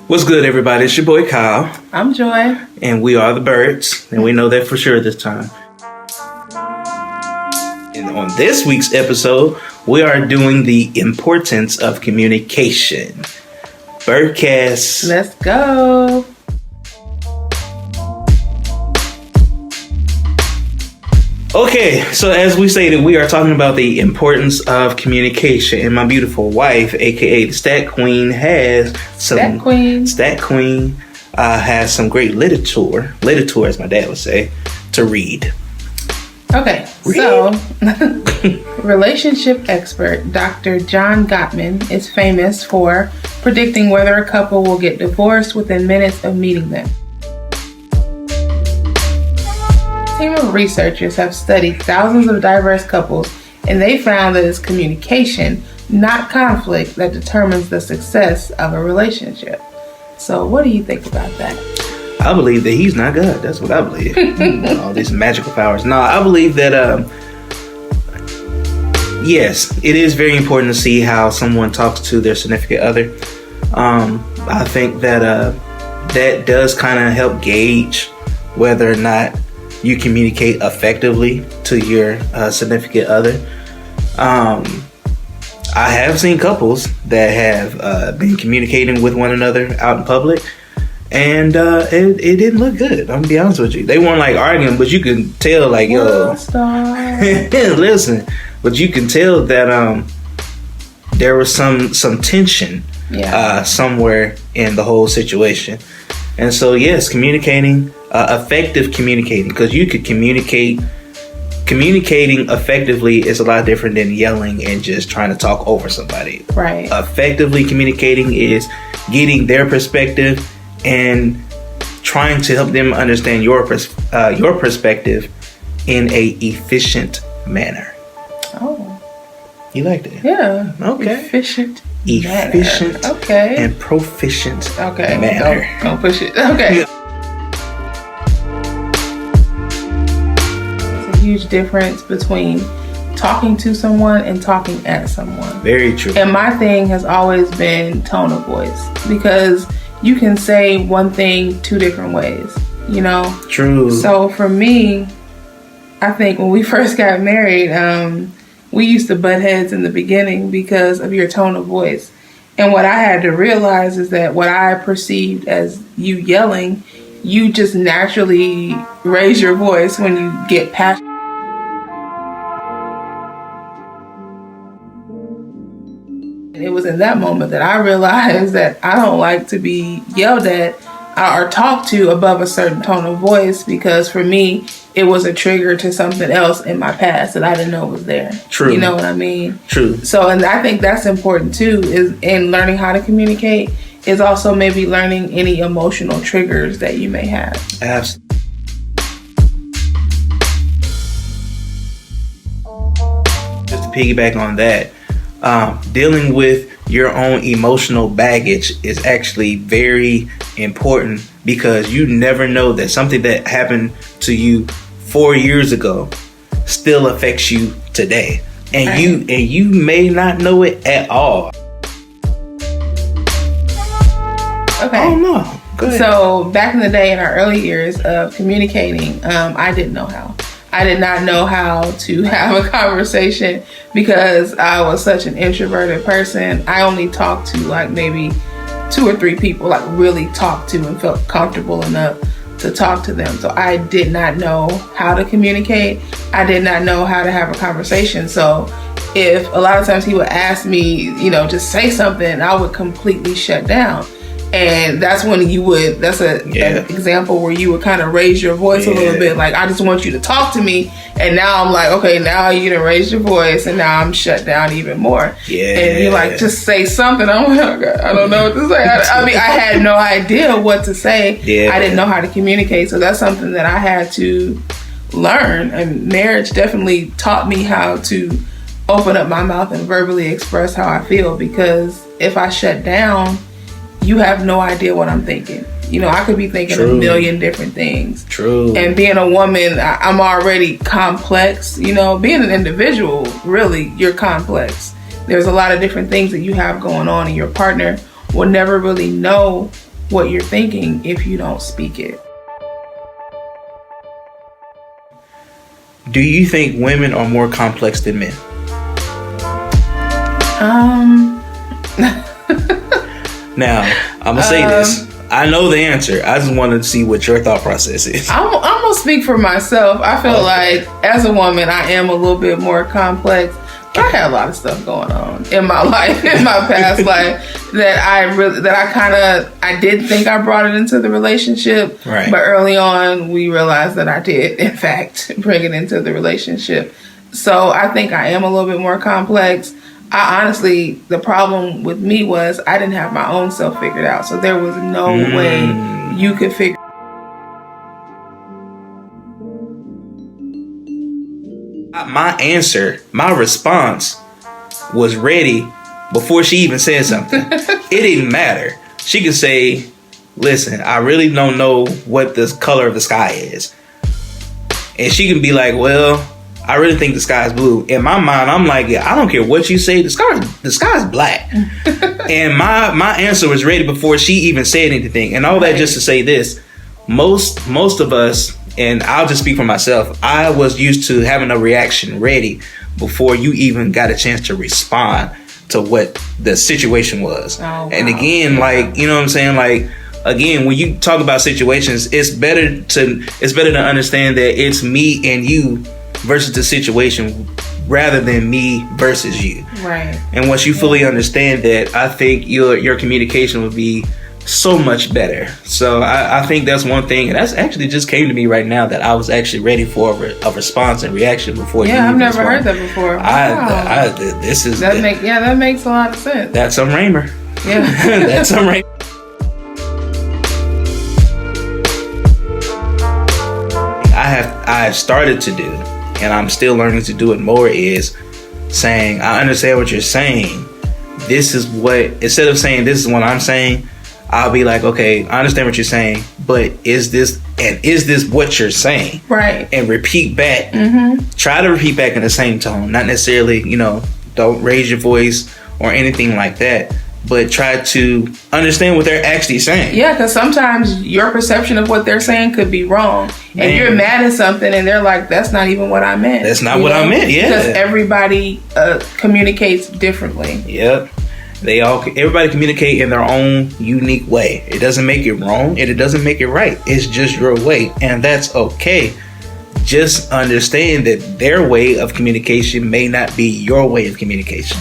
What's good, everybody? It's your boy Kyle. I'm Joy. And we are the Birds. And we know that for sure this time. And on this week's episode, we are doing the importance of communication. BirdCast. Let's go. Okay, so as we stated, we are talking about the importance of communication. And my beautiful wife, aka the Stat Queen, has some Stat Queen has some great literature, as my dad would say, to read. Okay, so relationship expert Dr. John Gottman is famous for predicting whether a couple will get divorced within minutes of meeting them. A team of researchers have studied thousands of diverse couples, and they found that it's communication, not conflict, that determines the success of a relationship. So what do you think about that? I believe that he's not God. That's what I believe. All these magical powers. No, I believe that, yes, it is very important to see how someone talks to their significant other. I think that that does kind of help gauge whether or not you communicate effectively to your significant other. I have seen couples that have been communicating with one another out in public, and it didn't look good. I'm gonna be honest with you. They weren't like arguing, but you can tell, like, yo, listen. But you can tell that there was some tension somewhere in the whole situation. And so, yes, effective communicating, because you could communicating effectively is a lot different than yelling and just trying to talk over somebody. Right. Effectively communicating is getting their perspective and trying to help them understand your perspective in a efficient manner. Oh. You liked it? Yeah. Okay. Efficient. Okay. And proficient. Okay. Manner. Don't push it. Okay. There's a huge difference between talking to someone and talking at someone. Very true. And my thing has always been tone of voice, because you can say one thing two different ways, you know? True. So for me, I think when we first got married, we used to butt heads in the beginning because of your tone of voice. And what I had to realize is that what I perceived as you yelling, you just naturally raise your voice when you get passionate. It was in that moment that I realized that I don't like to be yelled at or talked to above a certain tone of voice, because for me, it was a trigger to something else in my past that I didn't know was there. True. You know what I mean? True. So, and I think that's important too, is in learning how to communicate, is also maybe learning any emotional triggers that you may have. Absolutely. Just to piggyback on that, dealing with your own emotional baggage is actually very important, because you never know that something that happened to you 4 years ago still affects you today, and right. you may not know it at all. Okay. Oh no. Go ahead. So back in the day, in our early years of communicating, I didn't know how. I did not know how to have a conversation because I was such an introverted person. I only talked to like maybe 2 or 3 people, like really talked to and felt comfortable enough to talk to them. So I did not know how to communicate. I did not know how to have a conversation. So if a lot of times he would ask me, just say something, I would completely shut down. And that's when that's an example where you would kind of raise your voice a little bit. Like, I just want you to talk to me. And now I'm like, okay, now you're going to raise your voice. And now I'm shut down even more. Yeah. And you're like, just say something. I'm like, oh God, I don't know what to say. I mean, I had no idea what to say. Yeah. I didn't know how to communicate. So that's something that I had to learn. And marriage definitely taught me how to open up my mouth and verbally express how I feel. Because if I shut down, you have no idea what I'm thinking. You know, I could be thinking True. a million different things. True. And being a woman, I'm already complex. You know, being an individual, really, you're complex. There's a lot of different things that you have going on, and your partner will never really know what you're thinking if you don't speak it. Do you think women are more complex than men? Now, I'm gonna say this. I know the answer. I just wanted to see what your thought process is. I'm gonna speak for myself. I feel like as a woman, I am a little bit more complex. I had a lot of stuff going on in my life, in my past life, that I did think I brought it into the relationship. Right. But early on, we realized that I did, in fact, bring it into the relationship. So I think I am a little bit more complex. I honestly, the problem with me was I didn't have my own self figured out. So there was no way you could figure. My response was ready before she even said something. It didn't matter. She could say, listen, I really don't know what the color of the sky is. And she can be like, well, I really think the sky is blue. In my mind, I'm like, yeah, I don't care what you say. The sky is black. And my answer was ready before she even said anything. And all that just to say this, most of us, and I'll just speak for myself, I was used to having a reaction ready before you even got a chance to respond to what the situation was. Oh, wow. And again, like, you know what I'm saying? Like, again, when you talk about situations, it's better to understand that it's me and you versus the situation rather than me versus you. Right. And once you fully understand that, I think your communication would be so much better. So I think that's one thing, and that's actually just came to me right now, that I was actually ready for a response and reaction before. Yeah, I've never heard that before. Wow. That makes a lot of sense. That's some Raymer. Yeah. That's some Raymer. I have started to do, and I'm still learning to do it more, is saying, I understand what you're saying. This is what, instead of saying this is what I'm saying, I'll be like, okay, I understand what you're saying, but is this what you're saying? Right. And repeat back. Mm-hmm. Try to repeat back in the same tone. Not necessarily, don't raise your voice or anything like that, but try to understand what they're actually saying. Yeah, because sometimes your perception of what they're saying could be wrong. Man. And you're mad at something and they're like, that's not even what I meant. That's not what I meant, yeah. Because everybody communicates differently. Yep. Everybody communicate in their own unique way. It doesn't make it wrong and it doesn't make it right. It's just your way, and that's okay. Just understand that their way of communication may not be your way of communication.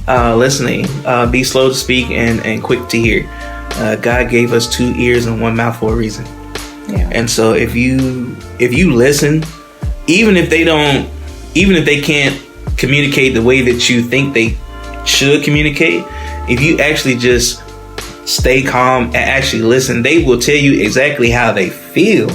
Listening, be slow to speak and quick to hear. God gave us 2 ears and 1 mouth for a reason. Yeah. And so if you listen, even if they can't communicate the way that you think they should communicate, if you actually just stay calm and actually listen, they will tell you exactly how they feel.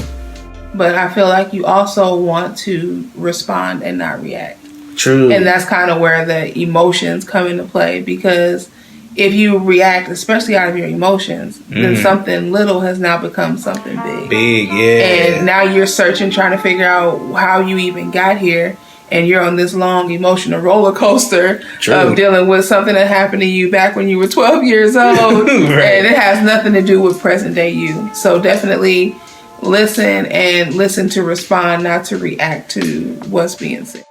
But I feel like you also want to respond and not react. True. And that's kind of where the emotions come into play, because if you react, especially out of your emotions, then something little has now become something big. Big, yeah. And now you're searching, trying to figure out how you even got here. And you're on this long emotional roller coaster of dealing with something that happened to you back when you were 12 years old. Right. And it has nothing to do with present day you. So definitely listen to respond, not to react to what's being said.